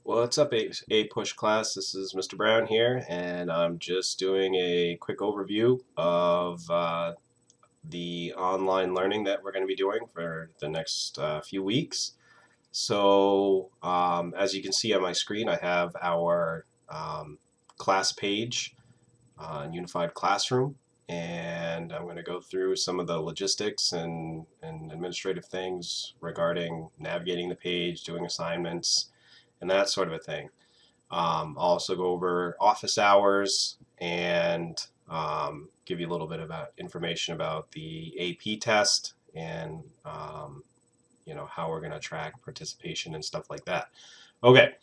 What's up, APUSH class? This is Mr. Brown here, and I'm just doing a quick overview of the online learning that we're going to be doing for the next few weeks. So, as you can see on my screen, I have our class page in Unified Classroom, and I'm going to go through some of the logistics and administrative things regarding navigating the page, doing assignments, and that sort of a thing. I'll also go over office hours and give you a little bit about information about the AP test and how we're going to track participation and stuff like that. Okay,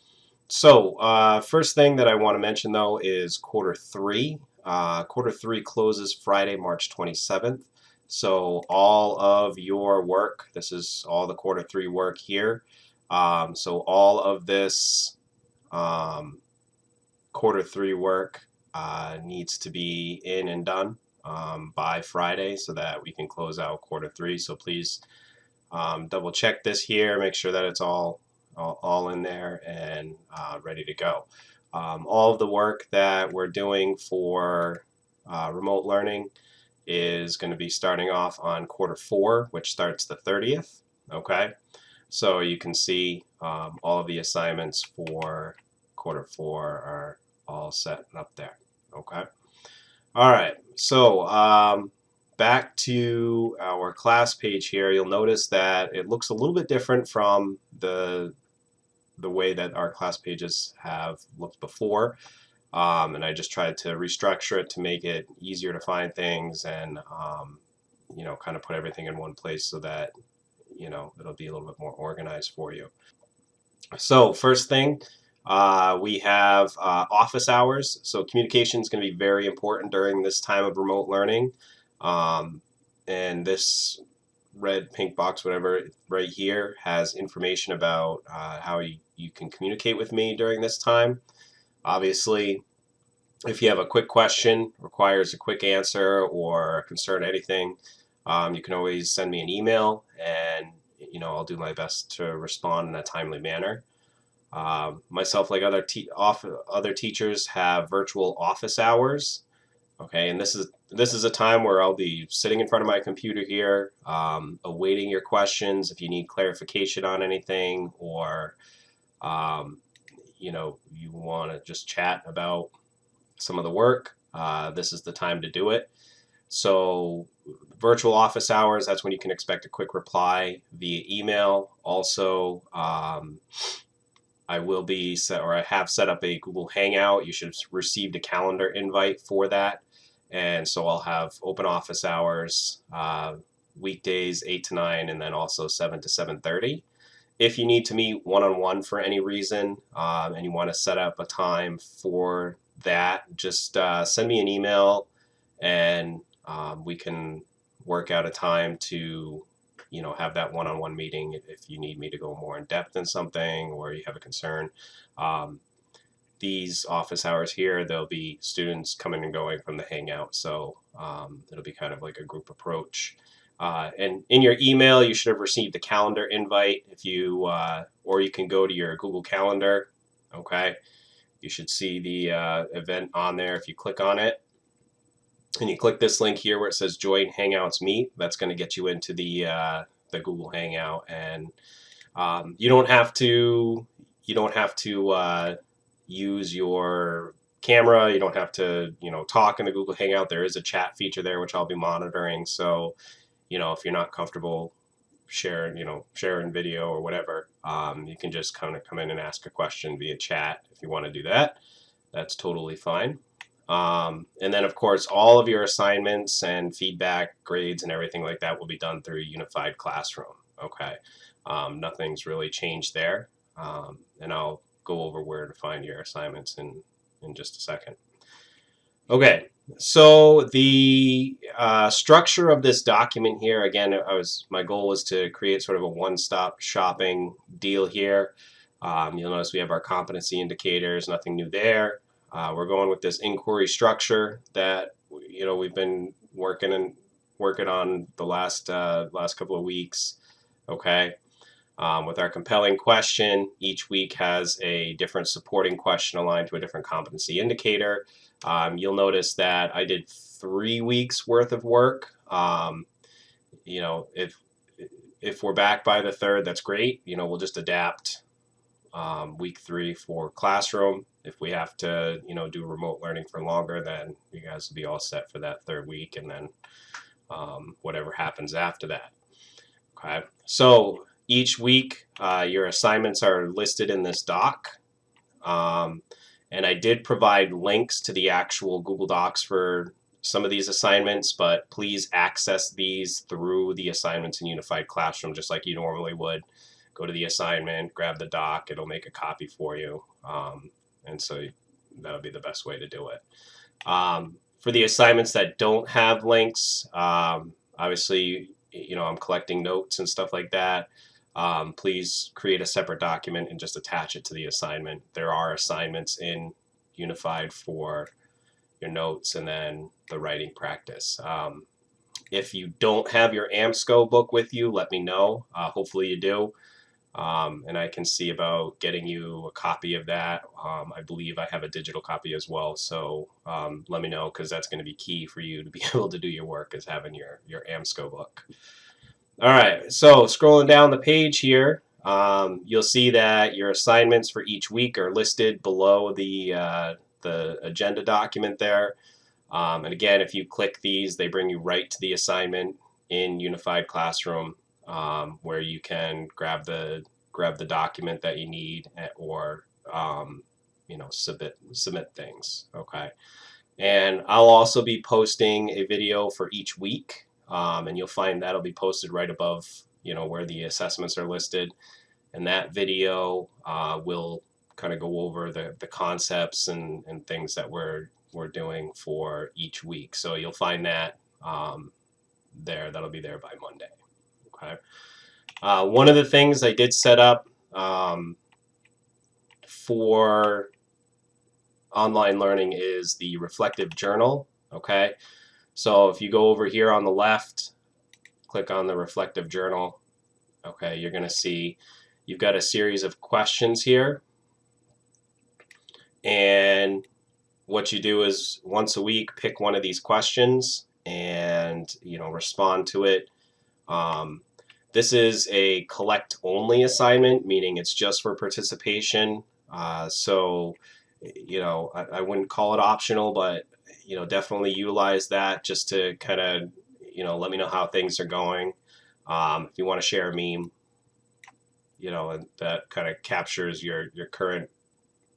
so first thing that I want to mention though is quarter three. Quarter three closes Friday, March 27th. So all of your work, this is all the quarter three work here. So all of this quarter three work needs to be in and done by Friday so that we can close out quarter three. So please double check this here, make sure that it's all in there and ready to go. All of the work that we're doing for remote learning is going to be starting off on quarter four, which starts the 30th. Okay, so you can see all of the assignments for quarter four are all set up there. Okay. All right. So back to our class page here. You'll notice that it looks a little bit different from the way that our class pages have looked before. And I just tried to restructure it to make it easier to find things and kind of put everything in one place so that it'll be a little bit more organized for you. So first thing, we have office hours. So communication is going to be very important during this time of remote learning. And this red, pink box, whatever, right here has information about how you can communicate with me during this time. Obviously, if you have a quick question, requires a quick answer, or a concern, anything, you can always send me an email, and I'll do my best to respond in a timely manner. Myself, like other teachers, have virtual office hours. Okay, and this is a time where I'll be sitting in front of my computer here, awaiting your questions if you need clarification on anything, or you want to just chat about some of the work. This is the time to do it. So virtual office hours, that's when you can expect a quick reply via email. Also, I will be I have set up a Google Hangout. You should have received a calendar invite for that. And so I'll have open office hours, weekdays 8 to 9, and then also 7 to 7:30. If you need to meet one-on-one for any reason and you want to set up a time for that, just send me an email and we can work out a time to have that one-on-one meeting if you need me to go more in depth in something or you have a concern. These office hours here, there'll be students coming and going from the Hangout, so it'll be kind of like a group approach. And in your email, you should have received a calendar invite or you can go to your Google Calendar. Okay, you should see the event on there if you click on it. And you click this link here where it says Join Hangouts Meet. That's going to get you into the Google Hangout, and you don't have to use your camera. You don't have to talk in the Google Hangout. There is a chat feature there which I'll be monitoring. So if you're not comfortable sharing video or whatever, you can just kind of come in and ask a question via chat if you want to do that. That's totally fine. And then, of course, all of your assignments and feedback, grades, and everything like that will be done through Unified Classroom. Okay, nothing's really changed there, and I'll go over where to find your assignments in just a second. Okay, so the structure of this document here, again, my goal was to create sort of a one-stop shopping deal here. You'll notice we have our competency indicators, nothing new there. We're going with this inquiry structure that we've been working on the last couple of weeks. Okay, With our compelling question, each week has a different supporting question aligned to a different competency indicator. You'll notice that I did 3 weeks worth of work. You know, if we're back by the third, that's great. You know, we'll just adapt week 3 for classroom. If we have to, you know, do remote learning for longer, then you guys will be all set for that 3rd week, and then whatever happens after that. Okay, so each week your assignments are listed in this doc. And I did provide links to the actual Google Docs for some of these assignments, but please access these through the assignments in Unified Classroom just like you normally would. Go to the assignment, grab the doc, it'll make a copy for you. And so that'll be the best way to do it. For the assignments that don't have links, obviously, you know, I'm collecting notes and stuff like that. Please create a separate document and just attach it to the assignment. There are assignments in Unified for your notes and then the writing practice. If you don't have your AMSCO book with you, let me know. Hopefully you do. And I can see about getting you a copy of that. I believe I have a digital copy as well. So let me know, because that's going to be key for you to be able to do your work, is having your AMSCO book. All right, so scrolling down the page here, you'll see that your assignments for each week are listed below the agenda document there. And again, if you click these, they bring you right to the assignment in Unified Classroom, where you can grab the document that you need, or you know, submit things. Okay, and I'll also be posting a video for each week. And you'll find that'll be posted right above, you know, where the assessments are listed. And that video will kind of go over the concepts and things that we're doing for each week. So you'll find that there. That'll be there by Monday. Okay. One of the things I did set up for online learning is the reflective journal. Okay. So if you go over here on the left, click on the reflective journal, okay, you're going to see you've got a series of questions here. And what you do is once a week, pick one of these questions and, you know, respond to it. This is a collect only assignment, meaning it's just for participation. So, you know, I wouldn't call it optional, but you know, definitely utilize that just to kind of, you know, let me know how things are going. If you want to share a meme, you know, and that kind of captures your current,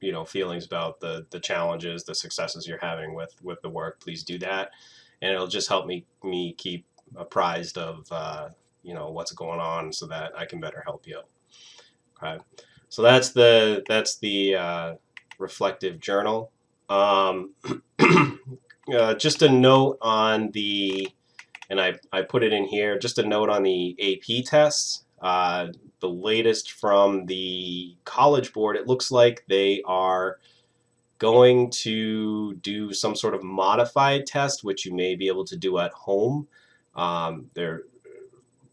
you know, feelings about the challenges, the successes you're having with the work, please do that, and it'll just help me keep apprised of you know, what's going on, so that I can better help you. Okay, so that's the reflective journal. Just a note on the, and I put it in here, just a note on the AP tests. The latest from the College Board, it looks like they are going to do some sort of modified test, which you may be able to do at home.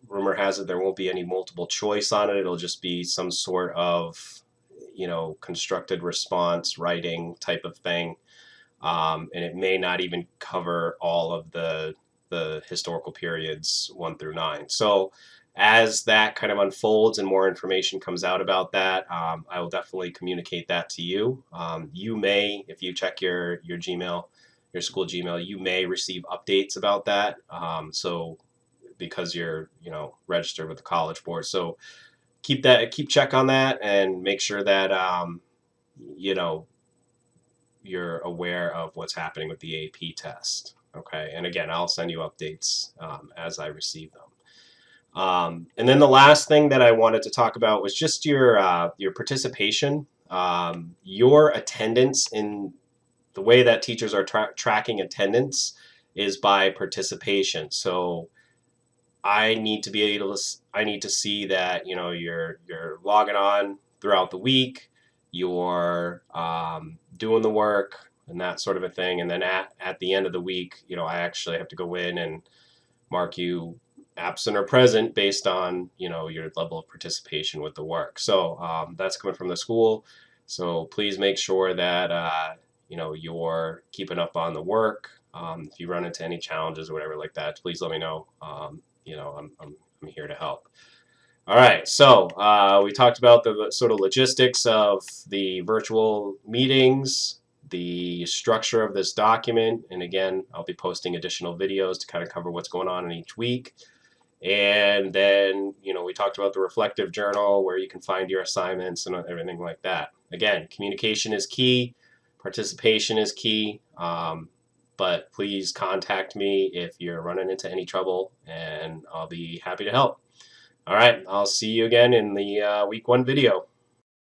Rumor has it there won't be any multiple choice on it. It'll just be some sort of, you know, constructed response writing type of thing. And it may not even cover all of the historical periods 1 through 9. So as that kind of unfolds and more information comes out about that, I will definitely communicate that to you. You may, if you check your Gmail, your school Gmail, you may receive updates about that. So because you're, you know, registered with the College Board, so keep check on that and make sure that you know, you're aware of what's happening with the AP test. Okay, and again, I'll send you updates as I receive them. And then the last thing that I wanted to talk about was just your participation, your attendance. In the way that teachers are tracking attendance is by participation. So I need to be able to, I need to see that, you know, you're logging on throughout the week, you're doing the work and that sort of a thing. And then at the end of the week, you know, I actually have to go in and mark you absent or present based on, you know, your level of participation with the work. So that's coming from the school. So please make sure that you know, you're keeping up on the work. If you run into any challenges or whatever like that, please let me know. You know, I'm here to help. All right, so we talked about the sort of logistics of the virtual meetings, the structure of this document, and again, I'll be posting additional videos to kind of cover what's going on in each week. And then, you know, we talked about the reflective journal where you can find your assignments and everything like that. Again, communication is key, participation is key, but please contact me if you're running into any trouble, and I'll be happy to help. All right, I'll see you again in the week 1 video.